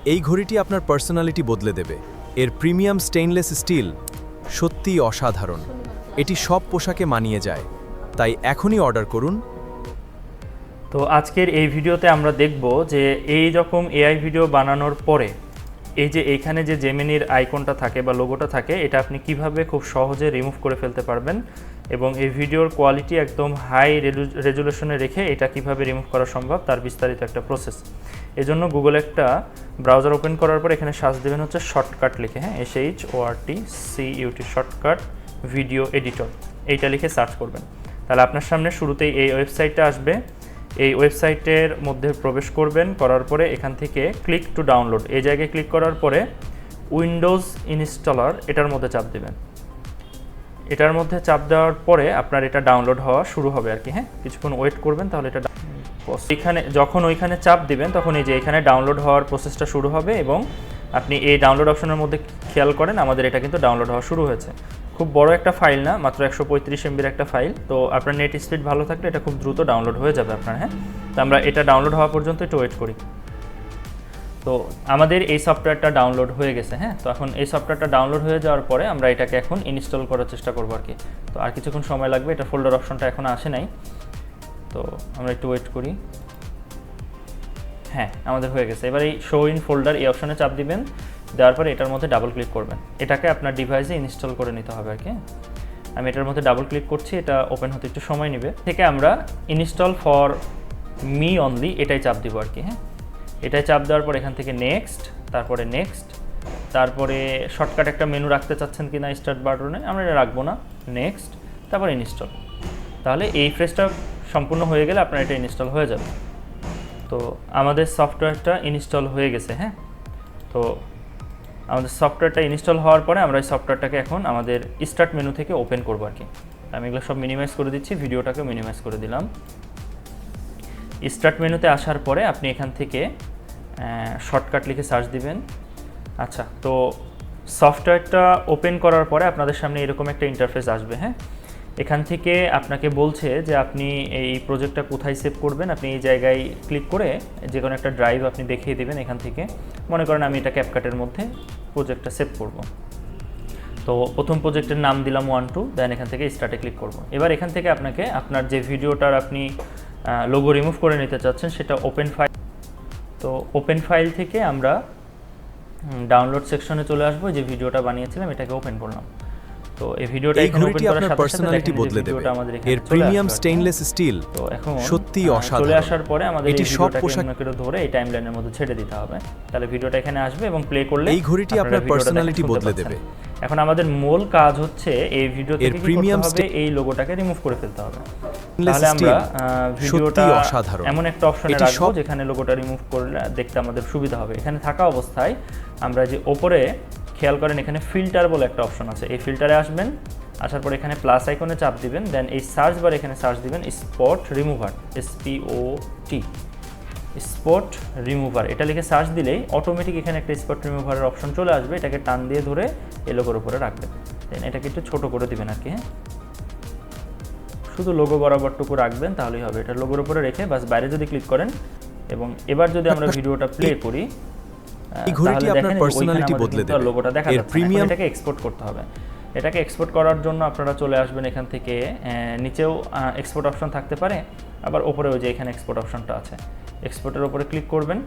এই ঘড়িটি আপনার পার্সোনালিটি বদলে দেবে। এর প্রিমিয়াম স্টেইনলেস স্টিল সত্যিই অসাধারণ। এটি সব পোশাকে মানিয়ে যায়, তাই এখনই অর্ডার করুন। তো আজকের এই ভিডিওতে আমরা দেখব যে এই রকম এআই ভিডিও বানানোর পরে এই যে এইখানে যে জেমিনির আইকনটা থাকে বা লোগোটা থাকে, এটা আপনি কিভাবে খুব সহজে রিমুভ করে ফেলতে পারবেন এবং এই ভিডিওর কোয়ালিটি একদম হাই রেজুলেশনে রেখে এটা কিভাবে রিমুভ করা সম্ভব তার বিস্তারিত একটা প্রসেস। এজন্য গুগলে একটা ব্রাউজার ওপেন করার পর এখানে সার্চ দেবেন হচ্ছে শর্টকাট লিখে, SHORTCUT শর্টকাট ভিডিও এডিটর, এইটা লিখে সার্চ করবেন। তাহলে আপনার সামনে শুরুতেই এই ওয়েবসাইটটা আসবে। এই ওয়েবসাইটের মধ্যে প্রবেশ করবেন, করার পরে এখান থেকে ক্লিক টু ডাউনলোড এই জায়গায় ক্লিক করার পরে উইন্ডোজ ইনস্টলার এটার মধ্যে চাপ দেবেন। এটার মধ্যে চাপ দেওয়ার পরে আপনার এটা ডাউনলোড হওয়া শুরু হবে আর কি। কিছুক্ষণ ওয়েট করবেন, তাহলে এটা যখন ওইখানে চাপ দিবেন তখন এই যে এখানে ডাউনলোড হওয়ার প্রসেসটা শুরু হবে এবং আপনি এই ডাউনলোড অপশনের মধ্যে খেয়াল করেন আমাদের এটা কিন্তু ডাউনলোড হওয়া শুরু হয়েছে। খুব বড় একটা ফাইল না, মাত্র 135 MBর একটা ফাইল। তো আপনার নেট স্পিড ভালো থাকলে এটা খুব দ্রুত ডাউনলোড হয়ে যাবে আপনার। তো আমরা এটা ডাউনলোড হওয়া পর্যন্ত একটু ওয়েট করি। তো আমাদের এই সফটওয়্যারটা ডাউনলোড হয়ে গেছে। তো এখন এই সফটওয়্যারটা ডাউনলোড হয়ে যাওয়ার পরে আমরা এটাকে এখন ইনস্টল করার চেষ্টা করবো আর কি। তো আর কিছুক্ষণ সময় লাগবে, এটা ফোল্ডার অপশনটা এখন আসে নাই, তো আমরা একটু ওয়েট করি। আমাদের হয়ে গেছে। এবার এই শো ইন ফোল্ডার এই অপশনে চাপ দিবেন, দেওয়ার পরে এটার মধ্যে ডাবল ক্লিক করবেন। এটাকে আপনার ডিভাইসে ইনস্টল করে নিতে হবে আর কি। আমি এটার মধ্যে ডাবল ক্লিক করছি, এটা ওপেন হতে একটু সময় নেবে। থেকে আমরা ইনস্টল ফর মি অনলি এটাই চাপ দিব আর কি। এটাই চাপ দেওয়ার পর এখান থেকে নেক্সট, তারপরে নেক্সট, তারপরে শর্টকাট একটা মেনু রাখতে চাচ্ছেন কি না স্টার্ট বাটনে, আমরা এটা রাখবো না, নেক্সট, তারপর ইনস্টল। তাহলে এই ফ্রেজটা সম্পূর্ণ হয়ে গেলে আপনার এটা ইনস্টল হয়ে যাবে। তো আমাদের সফটওয়্যারটা ইনস্টল হয়ে গেছে। তো আমাদের সফটওয়্যারটা ইনস্টল হওয়ার পরে আমরা এই সফটওয়্যারটাকে এখন আমাদের স্টার্ট মেনু থেকে ওপেন করবো আর কি। আমি এগুলো সব মিনিমাইজ করে দিচ্ছি, ভিডিওটাকে মিনিমাইজ করে দিলাম। স্টার্ট মেনুতে আসার পরে আপনি এখান থেকে শর্টকাট লিখে সার্চ দিবেন। আচ্ছা, তো সফটওয়্যারটা ওপেন করার পরে আপনাদের সামনে এরকম একটা ইন্টারফেস আসবে। এখান থেকে আপনাকে বলছে যে আপনি এই প্রজেক্টটা কোথায় সেভ করবেন। আপনি এই জায়গায় ক্লিক করে যে কোনো একটা ড্রাইভ আপনি দেখিয়ে দেবেন। এখান থেকে মনে করেন আমি এটা ক্যাপকাটের মধ্যে প্রজেক্টটা সেভ করব। তো প্রথম প্রজেক্টের নাম দিলাম 1 2, দেন এখান থেকে স্টার্টে ক্লিক করব। এবার এখান থেকে আপনাকে আপনার যে ভিডিওটার আপনি লোগো রিমুভ করে নিতে চাচ্ছেন সেটা ওপেন ফাইল। তো ওপেন ফাইল থেকে আমরা ডাউনলোড সেকশনে চলে আসবো। যে ভিডিওটা বানিয়েছিলাম এটাকে ওপেন করলাম। তো এই ভিডিওটা এখানে ওপেন করার সাথে পার্সোনালিটি বদলে দেবে। এর প্রিমিয়াম স্টেইনলেস স্টিল তো এখন সত্যিই অসাধারণ। চলে আসার পরে আমাদের এটি এই সব ভিডিওটাকে ধরে এই টাইমলাইনের মধ্যে ছেড়ে দিতে হবে। তাহলে ভিডিওটা এখানে আসবে এবং প্লে করলে এই ঘড়িটি আপনার পার্সোনালিটি বদলে দেবে। এখন আমাদের মূল কাজ হচ্ছে এই ভিডিও থেকে কি করতে হবে, এই লোগোটাকে রিমুভ করে ফেলতে হবে। তাহলে আমরা ভিডিওটা এমন একটা অপশনে রাখবো যেখানে লোগোটা রিমুভ করলে দেখতে আমাদের সুবিধা হবে। এখানে থাকা অবস্থায় আমরা যে উপরে খেয়াল করেন এখানে ফিল্টার বলে একটা অপশন আছে, এই ফিল্টারে আসবেন। আসার পর এখানে প্লাস আইকনে চাপ দিবেন, দেন এই সার্চ বার এখানে সার্চ দিবেন spot remover, SPOT spot remover, এটা লিখে সার্চ দিলেই অটোমেটিক এখানে একটা স্পট রিমুভারের অপশন চলে আসবে। এটাকে টান দিয়ে ধরে এই লোগোর উপরে রাখবেন, দেন এটাকে একটু ছোট করে দিবেন আর কি। শুধু লোগো বরাবরটুকু রাখবেন তাহলেই হবে। এটা লোগোর উপরে রেখে বাস বাইরে যদি ক্লিক করেন এবং এবার যদি আমরা ভিডিওটা প্লে করি এই ঘড়িটি আপনার পার্সোনালিটি বদলে দেবে। লোগোটা দেখা যাচ্ছে। এটাকে এক্সপোর্ট করতে হবে। এটাকে এক্সপোর্ট করার জন্য আপনারা চলে আসবেন এখান থেকে, নিচেও এক্সপোর্ট অপশন থাকতে পারে, আবার ওপরেও যে এখানে এক্সপোর্ট অপশনটা আছে, এক্সপোর্টের উপরে ক্লিক করবেন।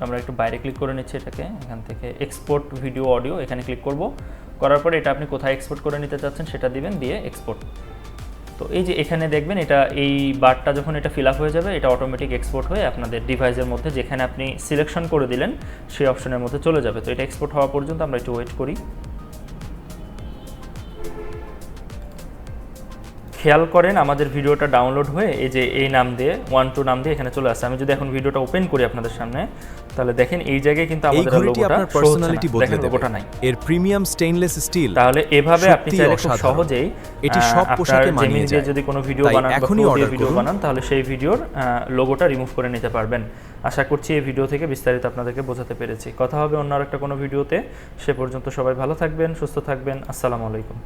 আমরা একটু বাইরে ক্লিক করে নিচ্ছি এটাকে, এখান থেকে এক্সপোর্ট ভিডিও অডিও এখানে ক্লিক করব। করার পরে এটা আপনি কোথায় এক্সপোর্ট করে নিতে চাচ্ছেন সেটা দিবেন, দিয়ে এক্সপোর্ট। তো এই যে এখানে দেখবেন এটা এই বারটা যখন এটা ফিল আপ হয়ে যাবে এটা অটোমেটিক এক্সপোর্ট হয়ে আপনাদের ডিভাইসের মধ্যে যেখানে আপনি সিলেকশন করে দিলেন সেই অপশনের মধ্যে চলে যাবে। তো এটা এক্সপোর্ট হওয়া পর্যন্ত আমরা একটু ওয়েট করি। খেয়াল করেন আমাদের ভিডিওটা ডাউনলোড হয়ে এই যে এই নাম দিয়ে 1 2 নাম দিয়ে এখানে চলে আসছে। আমি যদি এখন ভিডিওটা ওপেন করি আপনাদের সামনে, তাহলে দেখেন এই জায়গায় কিন্তু আমাদের লোগোটা পার্সোনালিটি বদলে দেবে। লোগোটা নাই। এর প্রিমিয়াম স্টেইনলেস স্টিল। তাহলে এভাবে আপনি চাইলে খুব সহজেই এটি সব পোশাকে মানিয়ে যায়। যদি কোনো ভিডিও বানান বা কোনো ভিডিও বানান তাহলে সেই ভিডিওর লোগোটা রিমুভ করে নিতে পারবেন। আশা করছি এই ভিডিও থেকে বিস্তারিত আপনাদেরকে বোঝাতে পেরেছি। কথা হবে অন্য আরেকটা কোনো ভিডিওতে। সে পর্যন্ত সবাই ভালো থাকবেন, সুস্থ থাকবেন। আসসালামু আলাইকুম।